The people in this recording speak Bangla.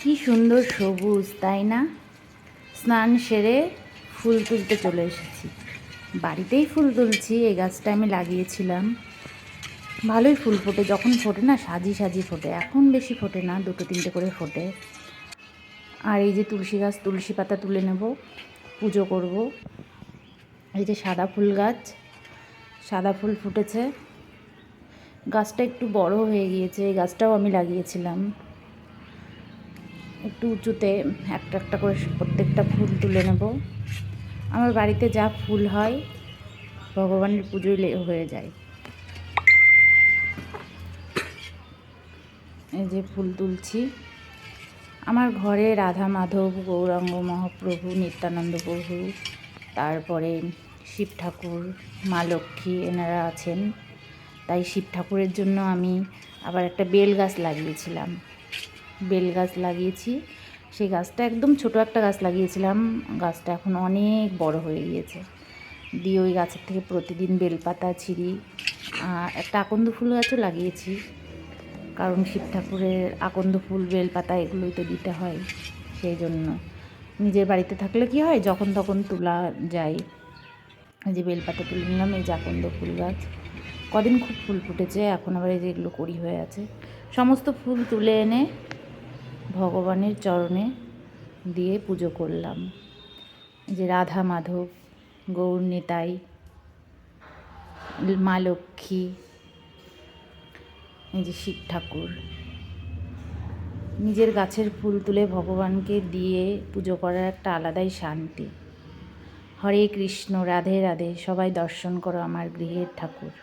কি সুন্দর সবুজ, তাই না? স্নান সেরে ফুল তুলতে চলে এসেছি। বাড়িতেই ফুল তুলছি। এই গাছটা আমি লাগিয়েছিলাম, ভালোই ফুল ফোটে। যখন ফোটে না, সাজি সাজি ফোটে। এখন বেশি ফোটে না, দুটো তিনটে করে ফোটে। আর এই যে তুলসী গাছ, তুলসী পাতা তুলে নেব, পুজো করব। এই যে সাদা ফুল গাছ, সাদা ফুল ফুটেছে। গাছটা একটু বড় হয়ে গিয়েছে। এই গাছটাও আমি লাগিয়েছিলাম। একটু উঁচুতে একটা একটা করে প্রত্যেকটা ফুল তুলে নেব। আমার বাড়িতে যা ফুল হয় ভগবানের পুজোয় হয়ে যায়। এই যে ফুল তুলছি। আমার ঘরে রাধা মাধব, গৌরাঙ্গ মহাপ্রভু, নিত্যানন্দ প্রভু, তারপরে শিব ঠাকুর, মা লক্ষ্মী এনারা আছেন। তাই শিব ঠাকুরের জন্য আমি আবার একটা বেল গাছ লাগিয়েছিলাম। বেল গাছ লাগিয়েছি। সেই গাছটা একদম ছোট একটা গাছ লাগিয়েছিলাম। গাছটা এখন অনেক বড় হয়ে গিয়েছে। দিয়ে ওই গাছের থেকে প্রতিদিন বেলপাতা ছিঁড়ি। একটা আকন্দ ফুল গাছও লাগিয়েছি, কারণ শিব ঠাকুরের আকন্দ ফুল, বেলপাতা এগুলোই তো দিতে হয়। সেই জন্য নিজের বাড়িতে থাকলে কি হয়, যখন তখন তোলা যায়। এই যে বেলপাতা তুলে নিলাম। এই যে আকন্দ ফুল গাছ, কদিন খুব ফুল ফুটেছে, এখন আবার এই যে এগুলো কড়ি হয়ে আছে। সমস্ত ফুল তুলে এনে ভগবানের চরণে দিয়ে পুজো করলাম। যে রাধা মাধব, গৌর নিতাই, মা লক্ষ্মী, এই যে শিব ঠাকুর। নিজের গাছের ফুল তুলে ভগবানকে দিয়ে পুজো করার একটা আলাদাই শান্তি। হরে কৃষ্ণ, রাধে রাধে। সবাই দর্শন করো আমার গৃহের ঠাকুর।